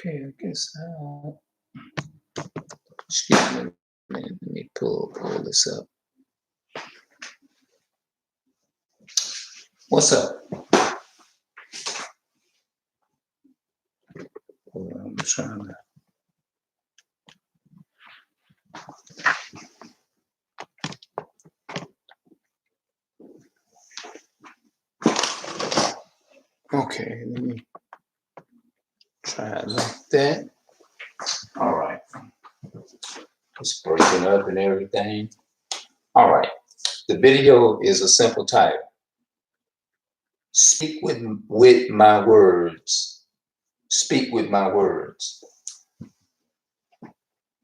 Okay, I guess excuse me a minute. Let me pull this up. What's up? Hold on, I'm trying to. Okay, let me try it like that. All right. It's breaking up and everything. All right. The video is a simple title. Speak with my words. Speak with my words.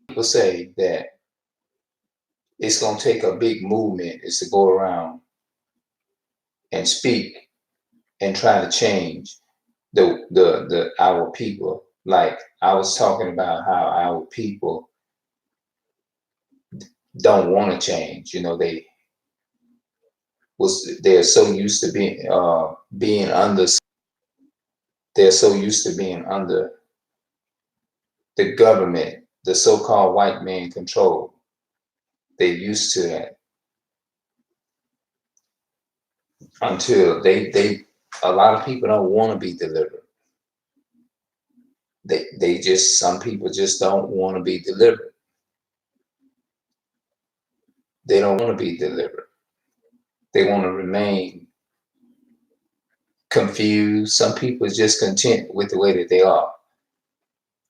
People say that it's going to take a big movement is to go around and speak and try to change the our people. Like I was talking about how our people don't want to change. You know, they're so used to being under. They're so used to being under the government, the so-called white man control. They're used to that until they a lot of people don't want to be delivered. They just, some people just don't want to be delivered. They don't want to be delivered. They want to remain confused. Some people are just content with the way that they are.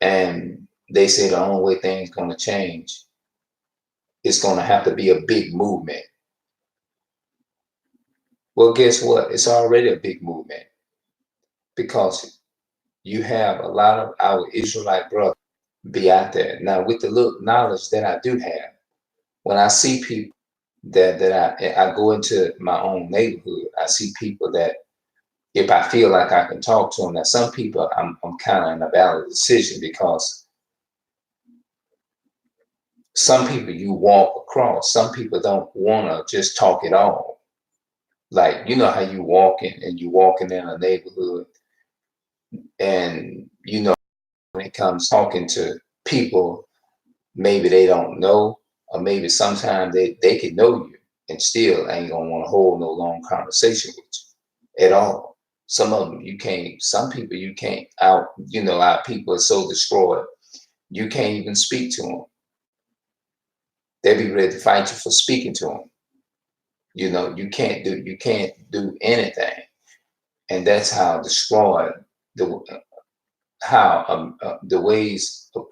And they say the only way things going to change is going to have to be a big movement. Well, guess what? It's already a big movement because you have a lot of our Israelite brothers be out there. Now, with the little knowledge that I do have, when I see people that I go into my own neighborhood, I see people that if I feel like I can talk to them, now some people I'm kind of in a valid decision because some people you walk across, some people don't want to just talk at all. Like, you know how you walking and you walking in a neighborhood and, you know, when it comes talking to people, maybe they don't know, or maybe sometimes they can know you and still ain't gonna want to hold no long conversation with you at all. Some of them you can't, some people you can't out, you know, our people are so destroyed, you can't even speak to them. They be ready to fight you for speaking to them. You know, you can't do anything. And that's how destroyed the the ways of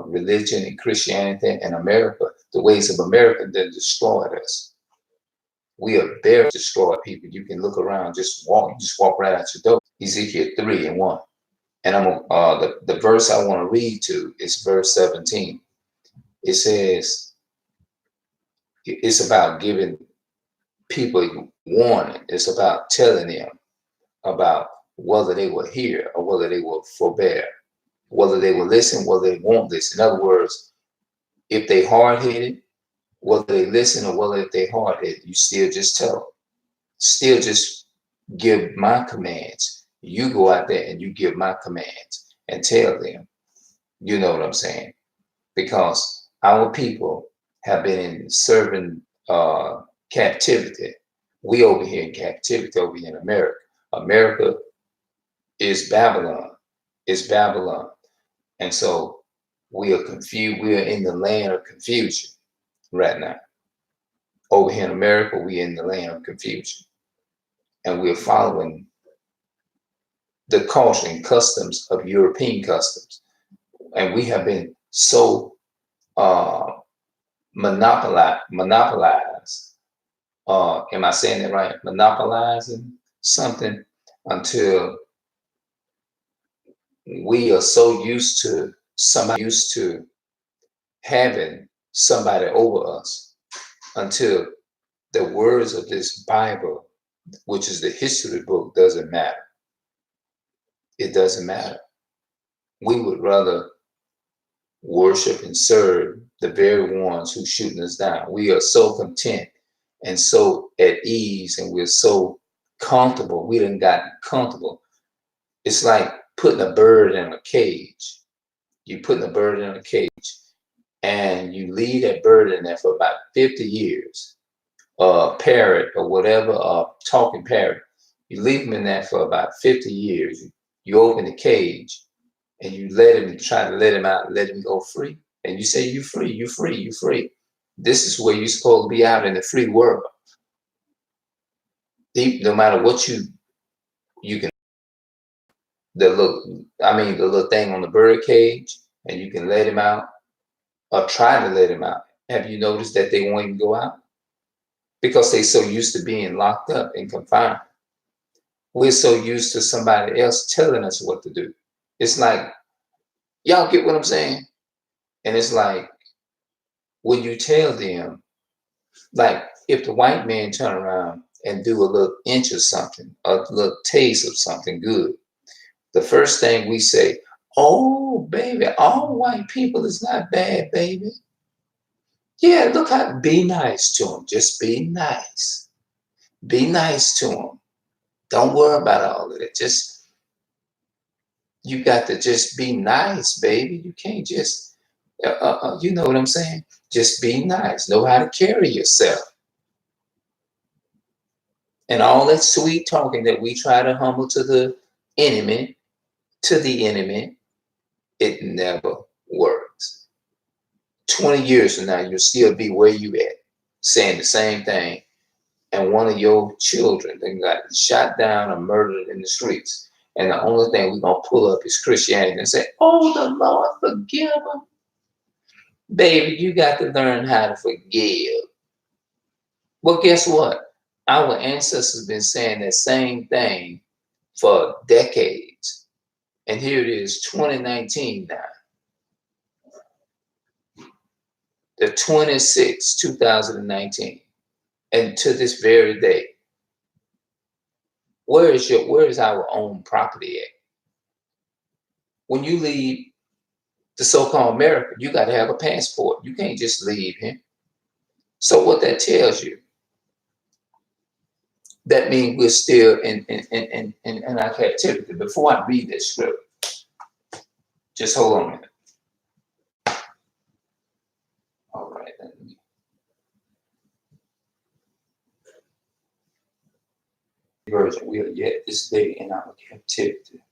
religion and Christianity in America, the ways of America that destroyed us. We are very destroyed people. You can look around, just walk right out your door. Ezekiel 3:1. And the verse I want to read to is verse 17. It says, it's about giving people warning. It's about telling them about whether they will hear or whether they will forbear, whether they will listen, whether they won't listen. In other words, if they hard-headed, whether they listen or whether if they hard-headed, you still just tell them. Still just give my commands. You go out there and you give my commands and tell them. You know what I'm saying? Because our people have been in serving captivity. We over here in captivity over here in America. America is Babylon. It's Babylon. And so we are confused. We are in the land of confusion right now. Over here in America, we are in the land of confusion. And we're following the culture and customs of European customs. And we have been so monopolized. Am I saying it right? Monopolizing something until we are so used to having somebody over us until the words of this Bible, which is the history book, doesn't matter. It doesn't matter. We would rather worship and serve the very ones who shooting us down. We are so content and so at ease, and we're so comfortable. We done gotten comfortable. It's like putting a bird in a cage. You putting a bird in a cage, and you leave that bird in there for about 50 years. Parrot or whatever, talking parrot. You leave them in there for about 50 years. You open the cage and you let him, try to let him out, let him go free. And you say, you free, you free, you free. This is where you're supposed to be, out in the free world. No matter what you can, the little thing on the bird cage, and you can let him out or try to let him out. Have you noticed that they won't even go out? Because they're so used to being locked up and confined. We're so used to somebody else telling us what to do. It's like, y'all get what I'm saying? And it's like, when you tell them, like if the white man turn around and do a little inch of something, a little taste of something good, the first thing we say, oh, baby, all white people is not bad, baby. Yeah, look how, be nice to them. Just be nice. Be nice to them. Don't worry about all of it. You got to just be nice, baby. You can't just, you know what I'm saying? Just be nice. Know how to carry yourself. And all that sweet talking that we try to humble enemy, to the enemy, it never works. 20 years from now, you'll still be where you at, saying the same thing. And one of your children then got shot down or murdered in the streets. And the only thing we're going to pull up is Christianity and say, oh, the Lord forgive them. Baby, you got to learn how to forgive. Well, guess what? Our ancestors have been saying that same thing for decades. And here it is, 2019 now. The 26th, 2019. And to this very day, where is our own property at? When you leave the so-called America, you got to have a passport. You can't just leave here. So what that tells you, that means we're still in our captivity. Before I read this script, just hold on a minute. All right. Version, we are yet this day in our captivity.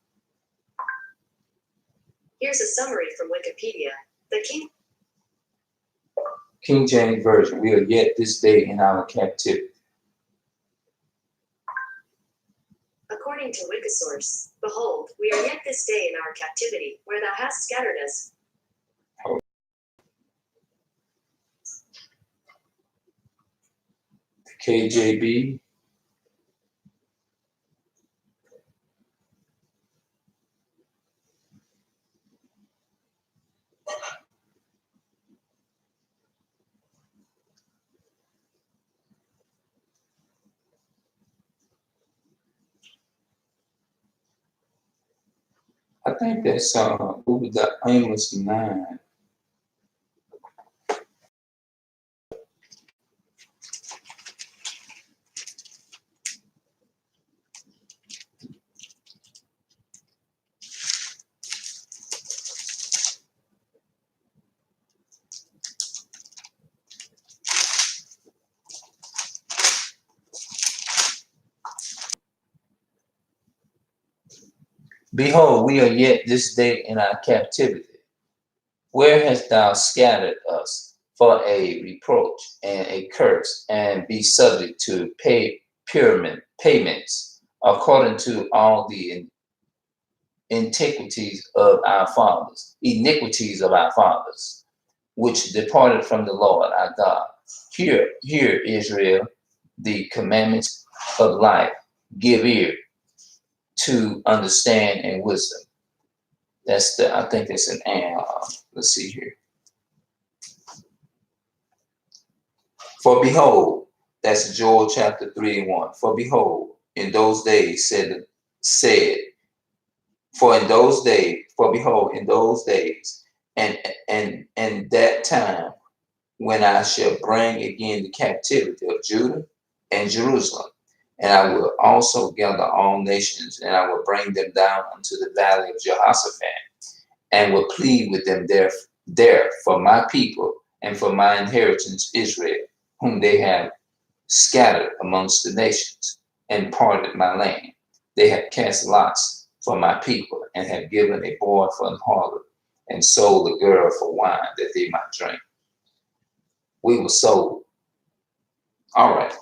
Here's a summary from Wikipedia. The King James Version, we are yet this day in our captivity. According to Wikisource, behold, we are yet this day in our captivity, where thou hast scattered us. KJV. I think that's Amos 9. Behold, we are yet this day in our captivity. Where hast thou scattered us for a reproach and a curse, and be subject to payments according to all the iniquities of our fathers, which departed from the Lord our God. Hear, Israel, the commandments of life. Give ear to understand and wisdom. I think that's an let's see here. For behold, that's Joel chapter 3:1. For behold, in those days for behold, in those days, and that time, when I shall bring again the captivity of Judah and Jerusalem, and I will also gather all nations, and I will bring them down unto the valley of Jehoshaphat, and will plead with them there for my people and for my inheritance Israel, whom they have scattered amongst the nations, and parted my land. They have cast lots for my people, and have given a boy for an harlot, and sold a girl for wine that they might drink. We were sold. All right.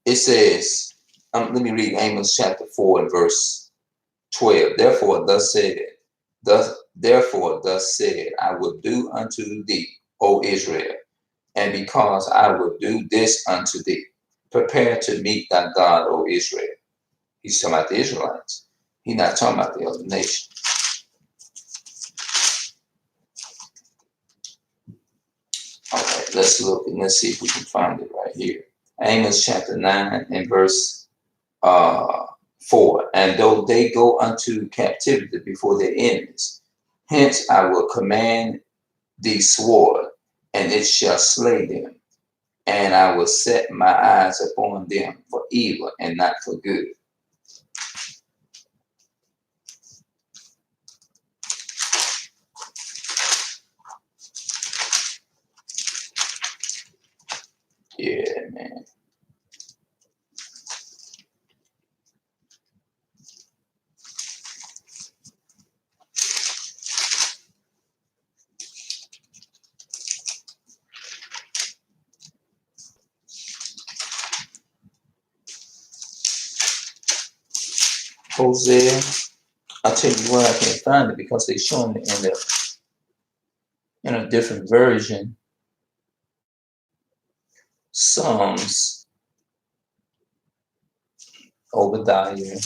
It says, let me read Amos chapter 4 and verse 12. Therefore thus said, I will do unto thee, O Israel, and because I will do this unto thee, prepare to meet thy God, O Israel. He's talking about the Israelites. He's not talking about the other nation. All right, let's look and let's see if we can find it right here. Amos chapter 9 and verse 4. And though they go unto captivity before their enemies, hence I will command thee sword, and it shall slay them. And I will set my eyes upon them for evil and not for good. Yeah, man. Hosea, I'll tell you where I can't find it because they showing it in a different version. Psalms, Obadiah.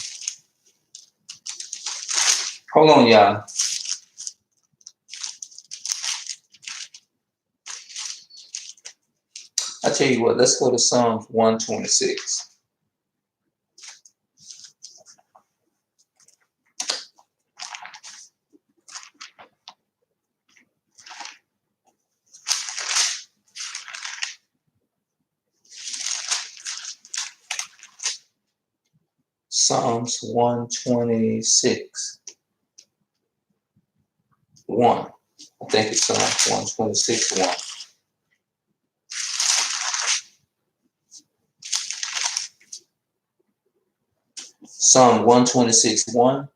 Hold on, y'all. I tell you what, let's go to Psalms 126. Psalms 126. 1. I think it's Psalms 126, 1. Psalm 126, 1.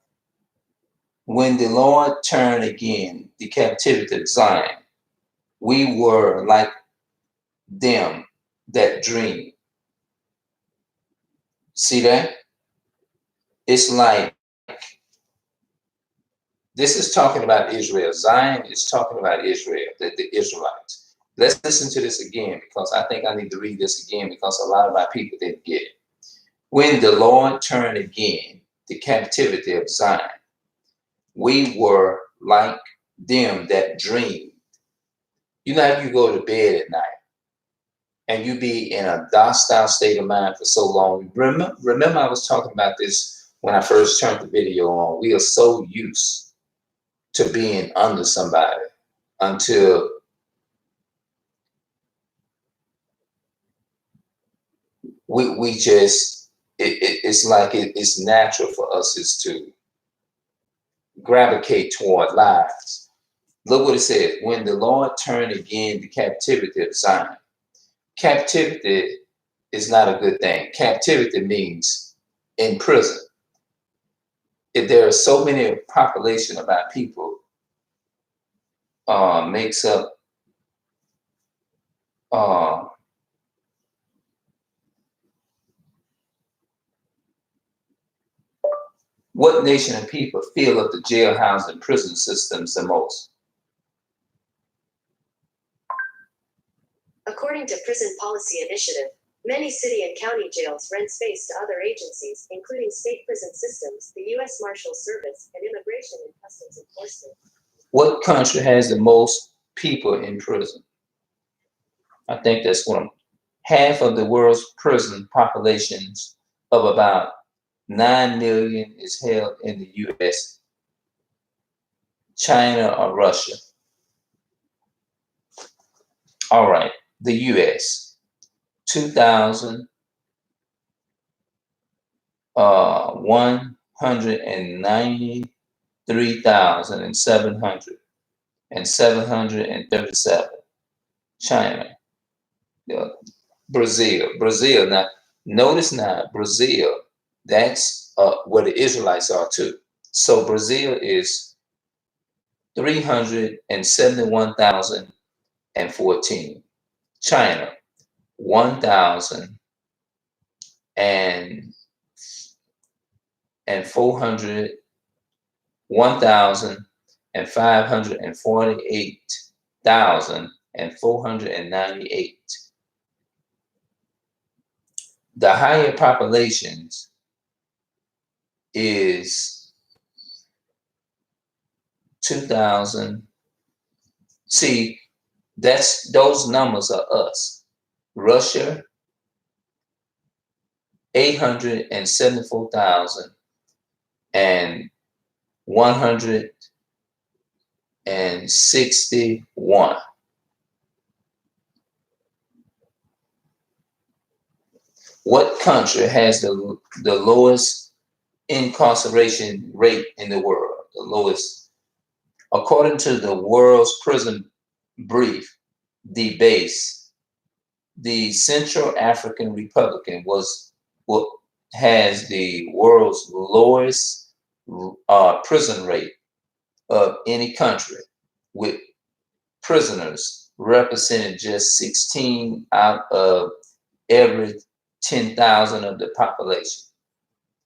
When the Lord turned again the captivity of Zion, we were like them that dream. See that? It's like, this is talking about Israel. Zion is talking about Israel, the Israelites. Let's listen to this again because I think I need to read this again because a lot of our people didn't get it. When the Lord turned again the captivity of Zion, we were like them that dreamed. You know how you go to bed at night and you be in a docile state of mind for so long. Remember I was talking about this when I first turned the video on. We are so used to being under somebody until we just, it's like it's natural for us is to gravitate toward lies. Look what it says. When the Lord turned again the captivity of Zion. Captivity is not a good thing. Captivity means in prison. If there are so many population of our people makes up what nation of people fill up the jailhouse and prison systems the most? According to Prison Policy Initiative, Many city and county jails rent space to other agencies, including state prison systems, the U.S. Marshal Service, and Immigration and Customs Enforcement. What country has the most people in prison? I think that's one. Half of the world's prison populations of about 9 million is held in the US, China, or Russia. All right, the US, 193,700 and 737. China, Brazil. Now, notice now, Brazil, that's where the Israelites are too. So Brazil is 371,014. China, 1,548,000. The higher populations is 2,000. See, those numbers are us. Russia, 874,161. What country has the lowest incarceration rate in the world? The lowest. According to the World's Prison Brief, the Central African Republic has the world's lowest prison rate of any country, with prisoners representing just 16 out of every 10,000 of the population.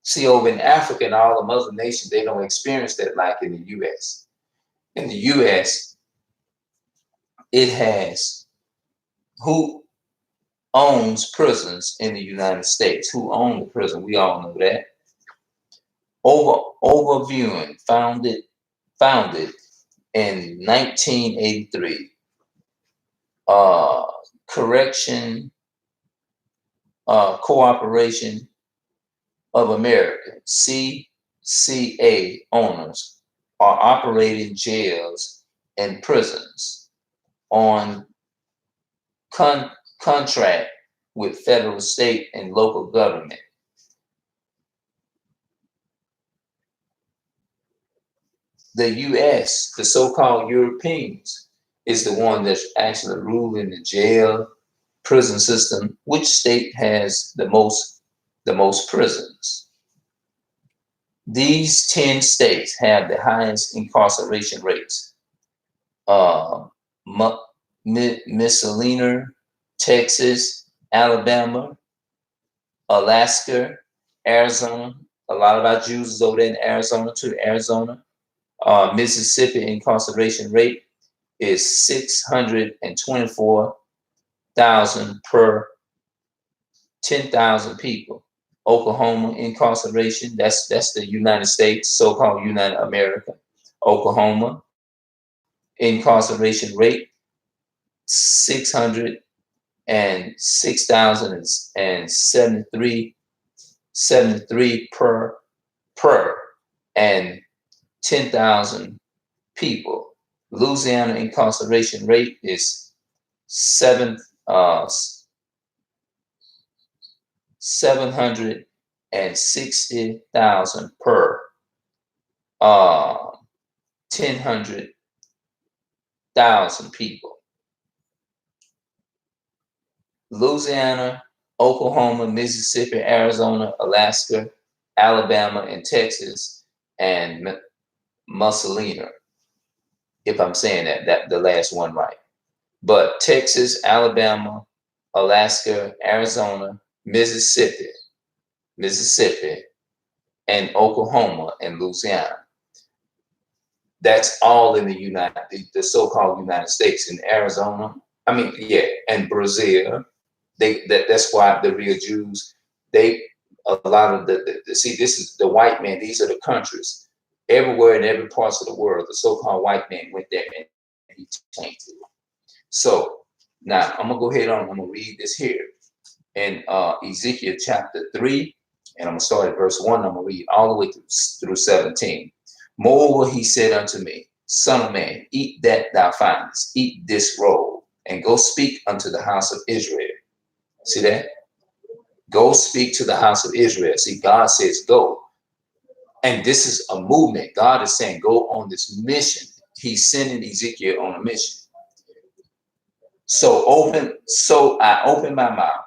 See, over in Africa and all the Muslim nations, they don't experience that like in the US. In the US, it has who owns prisons in the United States. Who owns the prison? We all know that. Overviewing, founded in 1983. Correction Cooperation of America, CCA owners are operating jails and prisons on contract with federal, state, and local government. The US, the so-called Europeans, is the one that's actually ruling the jail prison system. Which state has the most prisons? These 10 states have the highest incarceration rates. Miscellaneous, Texas, Alabama, Alaska, Arizona. A lot of our Jews is over there in Arizona too. Arizona. Mississippi incarceration rate is 624,000 per 10,000 people. Oklahoma incarceration, that's the United States, so-called United America. Oklahoma incarceration rate 606,073 per and 10,000 people. Louisiana incarceration rate is 760,000 per 100,000 people. Louisiana, Oklahoma, Mississippi, Arizona, Alaska, Alabama, and Texas, and Mussolina, if I'm saying that the last one right. But Texas, Alabama, Alaska, Arizona, Mississippi, and Oklahoma and Louisiana. That's all in the so-called United States. In Arizona, and Brazil, That's why the real Jews, they a lot of the see, this is the white man. These are the countries everywhere in every parts of the world. The so-called white man went there and he changed it. So now I'm gonna go ahead on. I'm gonna read this here in Ezekiel chapter 3, and I'm gonna start at verse 1. I'm gonna read all the way through 17. Moreover, he said unto me, Son of man, eat that thou findest, eat this roll, and go speak unto the house of Israel. See that? Go speak to the house of Israel. See, God says go. And this is a movement. God is saying go on this mission. He's sending Ezekiel on a mission. So I opened my mouth,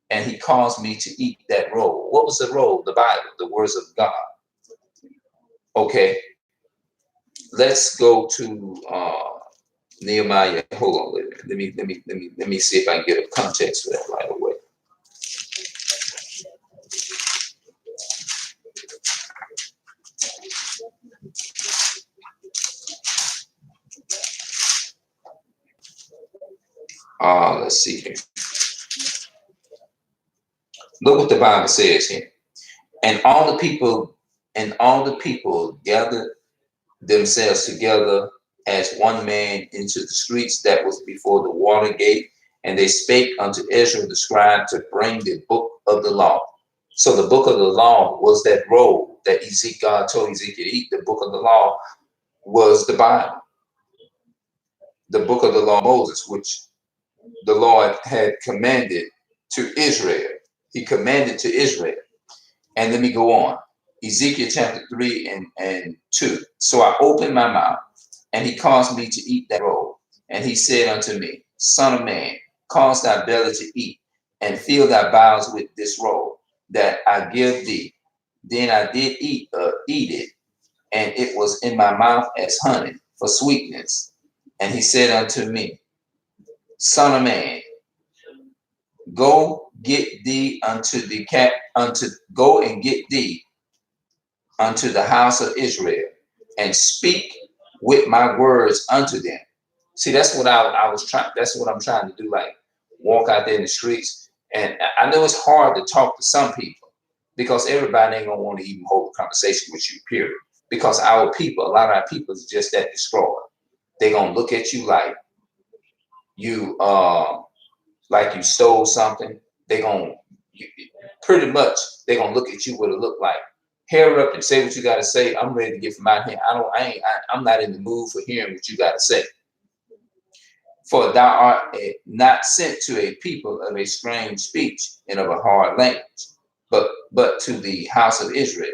and he caused me to eat that roll. What was the roll? The Bible, the words of God. Okay, let's go to Nehemiah. Hold on, wait a minute. Let me see if I can get a context for that right away. Let's see here. Look what the Bible says here. And all the people gathered themselves together as one man into the streets that was before the water gate, and they spake unto Ezra the scribe to bring the book of the law. So the book of the law was that roll that God told Ezekiel to eat. The book of the law was the Bible. The book of the law of Moses, which the Lord had commanded to Israel. He commanded to Israel. And let me go on. Ezekiel chapter 3 and 2. So I opened my mouth, and he caused me to eat that roll. And he said unto me, Son of man, cause thy belly to eat, and fill thy bowels with this roll that I give thee. Then I did eat it, and it was in my mouth as honey for sweetness. And he said unto me, Son of man, go get thee unto the go and get thee unto the house of Israel, and speak with my words unto them. See, that's what I was trying. That's what I'm trying to do. Like walk out there in the streets, and I know it's hard to talk to some people because everybody ain't gonna want to even hold a conversation with you. Period. Because our people, a lot of our people, is just that destroyed. They're gonna look at you like you stole something. They're gonna pretty much they're gonna look at you with a look like, hair up and say what you gotta say. I'm ready to get from out here. I'm not in the mood for hearing what you gotta say. For thou art not sent to a people of a strange speech and of a hard language, but to the house of Israel,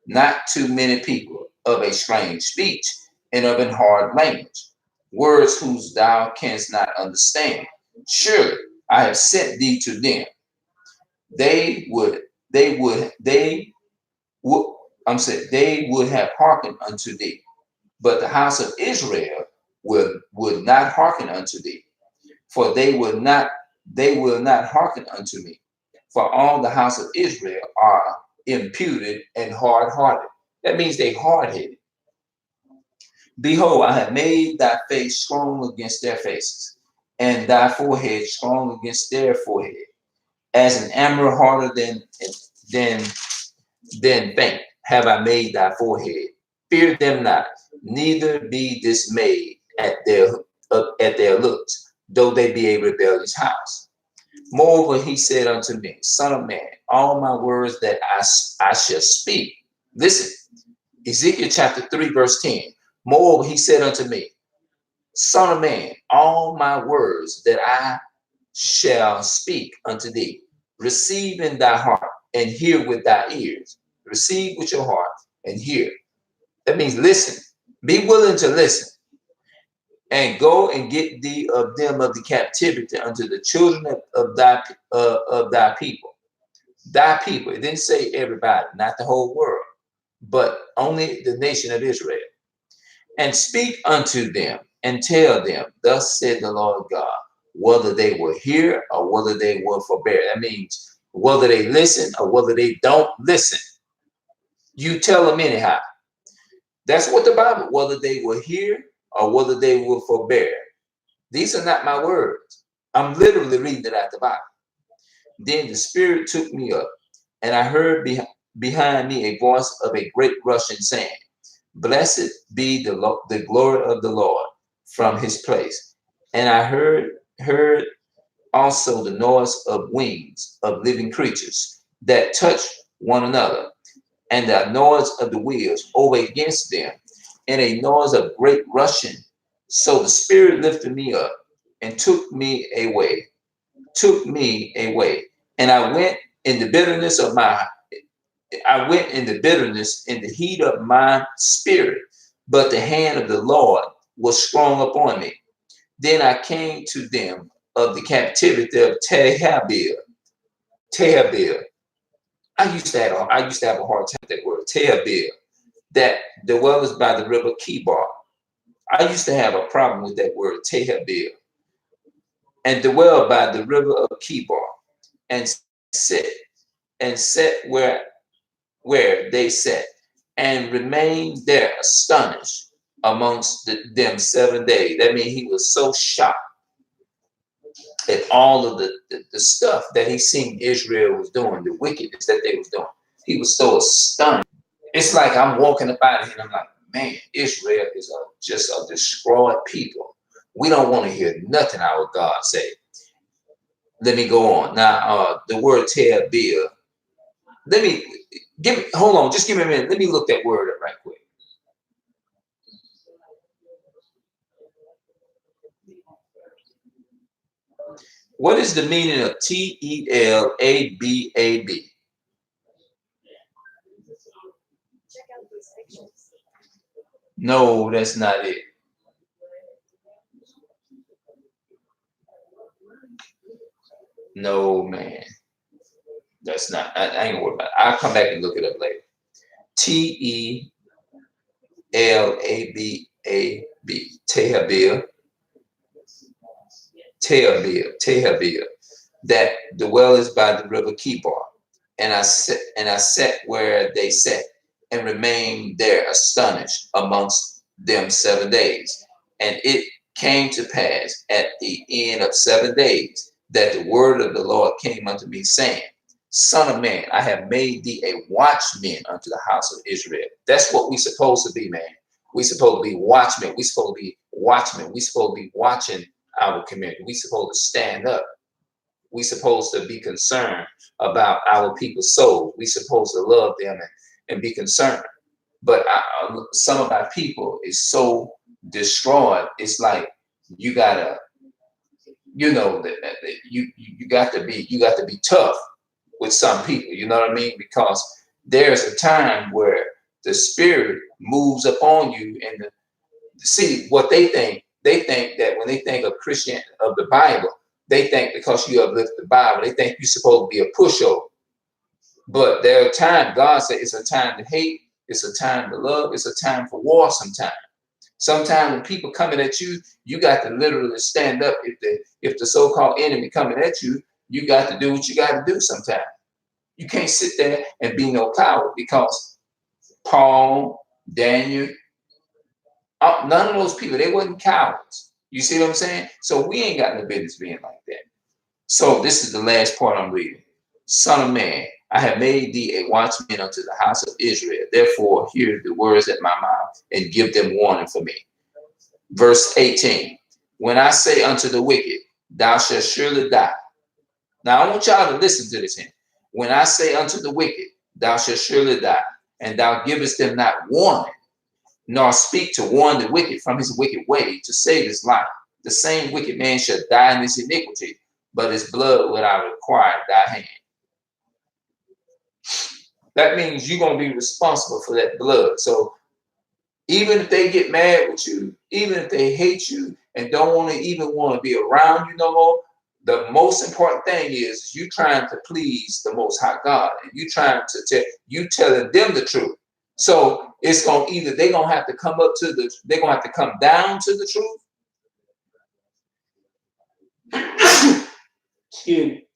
not to many people of a strange speech and of a hard language, words whose thou canst not understand. Surely I have sent thee to them. They would have hearkened unto thee, but the house of Israel would not hearken unto thee, for they will not hearken unto me. For all the house of Israel are imputed and hard-hearted. That means they hard-headed. Behold, I have made thy face strong against their faces, and thy forehead strong against their forehead. As an armor harder than faint, have I made thy forehead. Fear them not, neither be dismayed at their looks, though they be a rebellious house. Moreover, he said unto me, Son of man, all my words that I shall speak. Listen, Ezekiel chapter 3, verse 10. Moreover, he said unto me, Son of man, all my words that I shall speak unto thee, receive in thy heart and hear with thy ears. Receive with your heart and hear. That means listen. Be willing to listen. And go and get thee of them of the captivity unto the children of thy people. Thy people. It didn't say everybody, not the whole world, but only the nation of Israel. And speak unto them and tell them, thus said the Lord God, whether they will hear or whether they will forbear. That means whether they listen or whether they don't listen. You tell them anyhow. That's what the Bible, whether they will hear or whether they will forbear. These are not my words. I'm literally reading it out the Bible. Then the Spirit took me up, and I heard behind me a voice of a great rushing saying, Blessed be the glory of the Lord from his place. And I heard also the noise of wings of living creatures that touch one another, and the noise of the wheels over against them, and a noise of great rushing. So the Spirit lifted me up and took me away. And I went in the bitterness in the heat of my spirit, but the hand of the Lord was strong upon me. Then I came to them of the captivity of Tehabil. Tehabil. I used to have a hard time with that word, Tehabil, that dwellers by the river Kibar. I used to have a problem with that word, Tehabil, and dwell by the river of Kibar, and sit and sat where they sat, and remained there astonished amongst them 7 days. That means he was so shocked at all of the stuff that he seen Israel was doing, the wickedness that they was doing. He was so astonished. It's like I'm walking up out of here and I'm like, man, Israel is just a destroyed people. We don't want to hear nothing our God say. Let me go on. Now, the word Tehabil, hold on, just give me a minute. Let me look that word up right quick. What is the meaning of Telabab? Check out these pictures. No, that's not it. No, man. That's not. I ain't worried about it. I'll come back and look it up later. Telabab. Tehabil. Tehabil. That dwellers by the river Kibar. And I sat where they sat, and remained there astonished amongst them 7 days. And it came to pass at the end of 7 days that the word of the Lord came unto me, saying, Son of man, I have made thee a watchman unto the house of Israel. That's what we supposed to be, man. We supposed to be watchmen. We supposed to be watchmen. We supposed to be watching our community. We supposed to stand up. We supposed to be concerned about our people's souls. We supposed to love them and be concerned. But some of our people is so destroyed. It's like you gotta, that you got to be tough with some people. You know what I mean? Because there's a time where the Spirit moves upon you, and see what they think. They think that when they think of Christian of the Bible, they think because you have lifted the Bible, they think you're supposed to be a pushover. But there are times, God said it's a time to hate, it's a time to love, it's a time for war sometimes. Sometimes when people coming at you, you got to literally stand up. If the so-called enemy coming at you, you got to do what you got to do sometimes. You can't sit there and be no coward, because Paul, Daniel, none of those people, they wasn't cowards. You see what I'm saying? So we ain't got no business being like that. So this is the last part I'm reading. Son of man, I have made thee a watchman unto the house of Israel. Therefore, hear the words at my mouth, and give them warning for me. Verse 18. When I say unto the wicked, thou shalt surely die. Now I want y'all to listen to this here. When I say unto the wicked, thou shalt surely die, and thou givest them not warning, nor speak to warn the wicked from his wicked way to save his life, the same wicked man shall die in his iniquity, but his blood will I require at thy hand. That means you're going to be responsible for that blood. So even if they get mad with you, even if they hate you and don't want to be around you no more, the most important thing is you trying to please the Most High God, and you trying to telling them the truth. So it's going to either they're going to have to come down to the truth. Excuse me.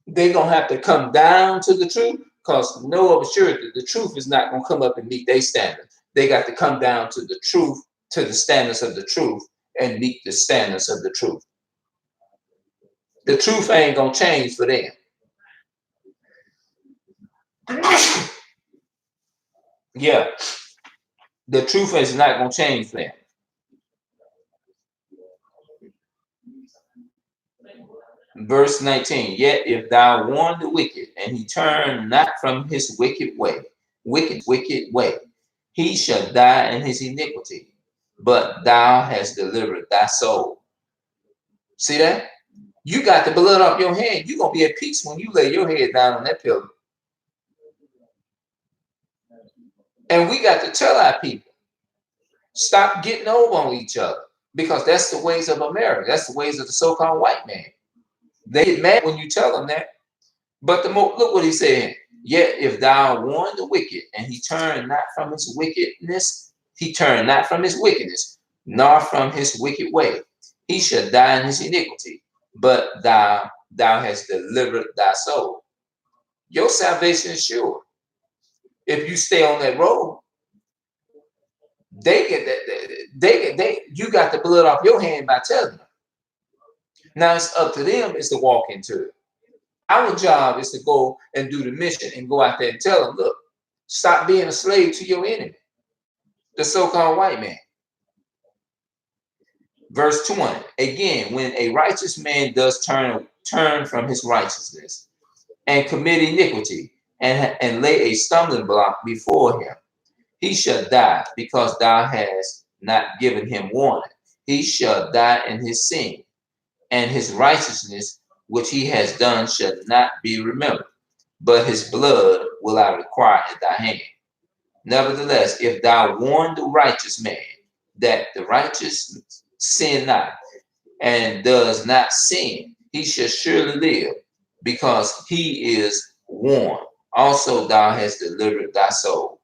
They're going to have to come down to the truth, because no of surety the truth is not going to come up and meet their standards. They got to come down to the truth, to the standards of the truth, and meet the standards of the truth. The truth ain't going to change for them. Yeah, the truth is not going to change them. Verse 19, yet if thou warn the wicked, and he turn not from his wicked way, wicked way, he shall die in his iniquity, but thou hast delivered thy soul. See that? You got the blood off your hand. You're going to be at peace when you lay your head down on that pillow. And we got to tell our people, stop getting over on each other, because that's the ways of America. That's the ways of the so-called white man. They get mad when you tell them that. But look what he's saying. Yet if thou warn the wicked, and he turn not from his wickedness, nor from his wicked way, he shall die in his iniquity, but thou hast delivered thy soul. Your salvation is sure. If you stay on that road, you got the blood off your hand by telling them. Now it's up to them is to walk into it. Our job is to go and do the mission and go out there and tell them, look, stop being a slave to your enemy, the so-called white man. Verse 20, again, when a righteous man does turn from his righteousness and commit iniquity and lay a stumbling block before him, he shall die, because thou hast not given him warning. He shall die in his sin, and his righteousness which he has done shall not be remembered, but his blood will I require at thy hand. Nevertheless, if thou warn the righteous man that the righteous sin not, and does not sin, he shall surely live, because he is warned. Also thou hast delivered thy soul.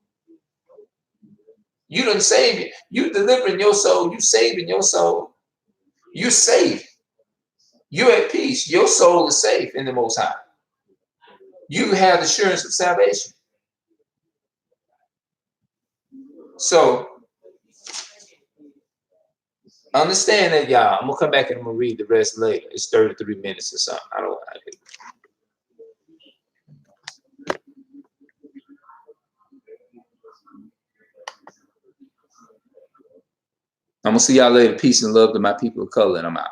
You done saved it. You delivering your soul. You saving your soul. You safe. You're at peace. Your soul is safe in the Most High. You have the assurance of salvation. So understand that, y'all. I'm gonna come back and I'm gonna read the rest later. It's 33 minutes or something. I'm gonna see y'all later. Peace and love to my people of color, and I'm out.